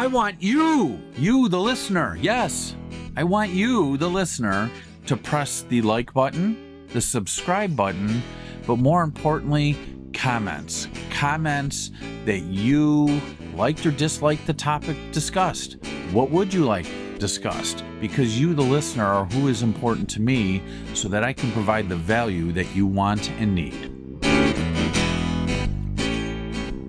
I want you, the listener. Yes, I want you, the listener, to press the like button, the subscribe button, but more importantly, comments. Comments that you liked or disliked the topic discussed. What would you like discussed? Because you, the listener, are who is important to me so that I can provide the value that you want and need.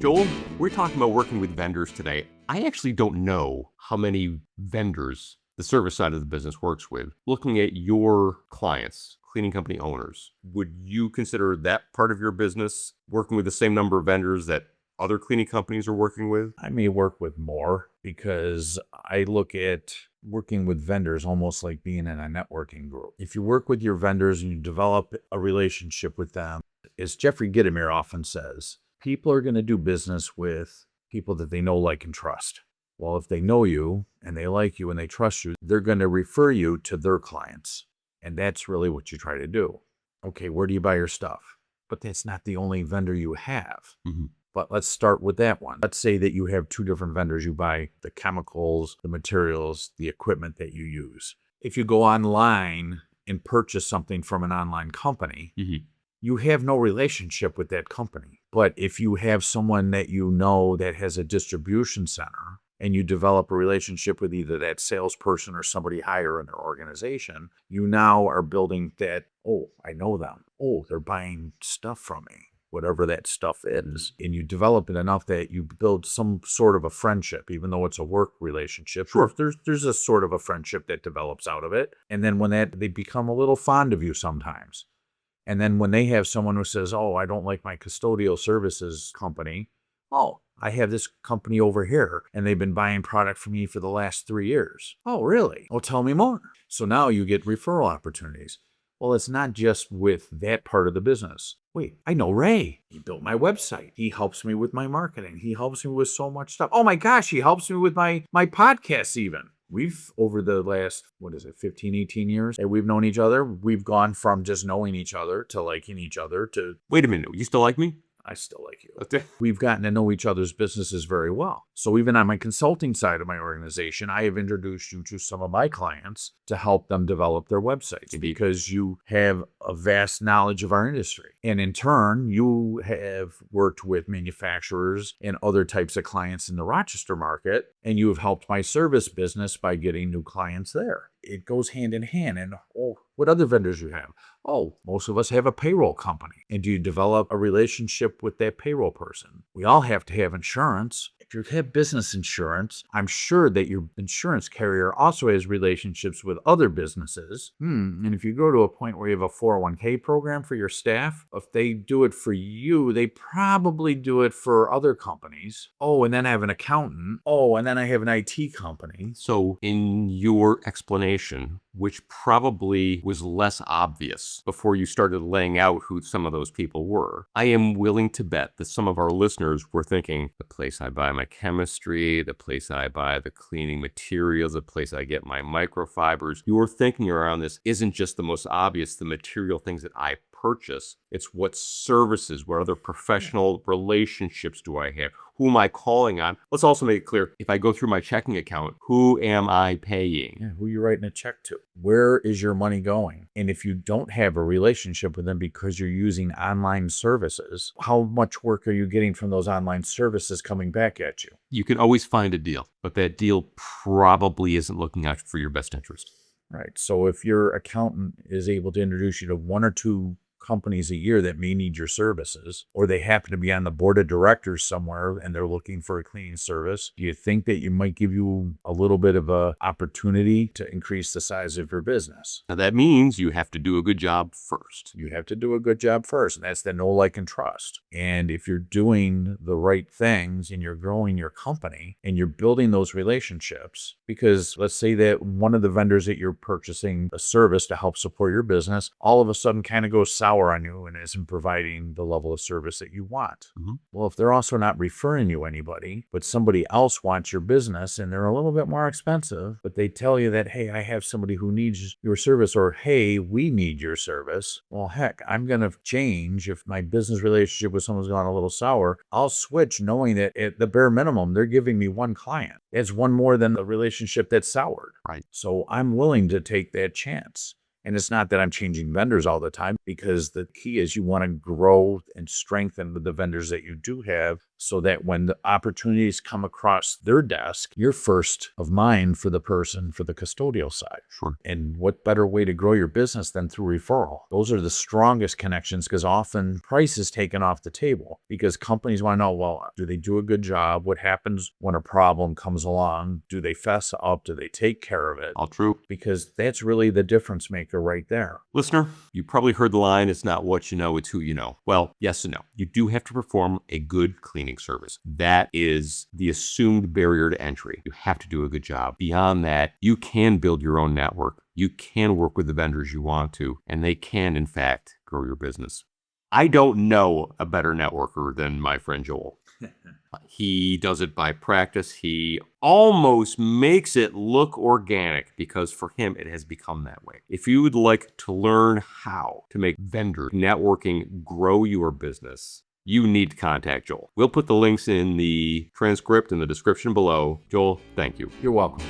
Joel, we're talking about working with vendors today. I actually don't know how many vendors the service side of the business works with. Looking at your clients, cleaning company owners, would you consider that part of your business working with the same number of vendors that other cleaning companies are working with? I may work with more because I look at working with vendors almost like being in a networking group. If you work with your vendors and you develop a relationship with them, as Jeffrey Gitomer often says, people are going to do business with people that they know, like, and trust. Well, if they know you and they like you and they trust you, they're going to refer you to their clients. And that's really what you try to do. Okay, where do you buy your stuff? But that's not the only vendor you have. Mm-hmm. But let's start with that one. Let's say that you have two different vendors. You buy the chemicals, the materials, the equipment that you use. If you go online and purchase something from an online company, Mm-hmm. you have no relationship with that company. But if you have someone that you know that has a distribution center and you develop a relationship with either that salesperson or somebody higher in their organization, you now are building that, oh, I know them. Oh, they're buying stuff from me, whatever that stuff is. And you develop it enough that you build some sort of a friendship, even though it's a work relationship. Sure. There's a sort of a friendship that develops out of it. And then when they become a little fond of you sometimes. And then when they have someone who says, oh, I don't like my custodial services company. Oh, I have this company over here and they've been buying product from me for the last 3 years. Oh, really? Oh, tell me more. So now you get referral opportunities. Well, it's not just with that part of the business. Wait, I know Ray. He built my website. He helps me with my marketing. He helps me with so much stuff. Oh my gosh, he helps me with my podcasts even. We've, over the last, 15, 18 years that we've known each other, we've gone from just knowing each other to liking each other to... Wait a minute, you still like me? I still like you. Okay. We've gotten to know each other's businesses very well. So even on my consulting side of my organization, I have introduced you to some of my clients to help them develop their websites because you have a vast knowledge of our industry. And in turn, you have worked with manufacturers and other types of clients in the Rochester market, and you have helped my service business by getting new clients there. It goes hand in hand. And what other vendors you have? Oh, most of us have a payroll company. And do you develop a relationship with that payroll person? We all have to have insurance. If you have business insurance, I'm sure that your insurance carrier also has relationships with other businesses. And if you go to a point where you have a 401k program for your staff, if they do it for you, they probably do it for other companies. Oh, and then I have an accountant. Oh, and then I have an IT company. So in your explanation, which probably was less obvious before you started laying out who some of those people were, I am willing to bet that some of our listeners were thinking, the place I buy my chemistry, the place I buy the cleaning materials, the place I get my microfibers. Your thinking around this isn't just the most obvious, the material things that I purchase. It's what services, what other professional relationships do I have? Who am I calling on? Let's also make it clear, if I go through my checking account, who am I paying? Yeah, who are you writing a check to? Where is your money going? And if you don't have a relationship with them because you're using online services, how much work are you getting from those online services coming back at you? You can always find a deal, but that deal probably isn't looking out for your best interest. Right. So if your accountant is able to introduce you to one or two companies a year that may need your services, or they happen to be on the board of directors somewhere and they're looking for a cleaning service, do you think that you might give you a little bit of a opportunity to increase the size of your business? Now that means you have to do a good job first. You have to do a good job first, and that's the know, like, and trust. And if you're doing the right things and you're growing your company and you're building those relationships, because let's say that one of the vendors that you're purchasing a service to help support your business all of a sudden kind of goes south sour on you and isn't providing the level of service that you want. Mhm. Well, if they're also not referring you anybody, but somebody else wants your business and they're a little bit more expensive, but they tell you that, hey, I have somebody who needs your service, or hey, we need your service. Well, heck, I'm going to change. If my business relationship with someone's gone a little sour, I'll switch knowing that at the bare minimum, they're giving me one client. It's one more than the relationship that's soured. Right. So I'm willing to take that chance. And it's not that I'm changing vendors all the time, because the key is you want to grow and strengthen the vendors that you do have, so that when the opportunities come across their desk, you're first of mind for the person for the custodial side. Sure. And what better way to grow your business than through referral? Those are the strongest connections, because often price is taken off the table because companies want to know, well, do they do a good job? What happens when a problem comes along? Do they fess up? Do they take care of it? All true. Because that's really the difference maker right there. Listener, you probably heard the line, it's not what you know, it's who you know. Well, yes and no. You do have to perform a good cleaning service. That is the assumed barrier to entry. You have to do a good job. Beyond that, you can build your own network. You can work with the vendors you want to, and they can, in fact, grow your business. I don't know a better networker than my friend Joel. He does it by practice. He almost makes it look organic because for him, it has become that way. If you would like to learn how to make vendor networking grow your business, you need to contact Joel. We'll put the links in the transcript in the description below. Joel, thank you. You're welcome.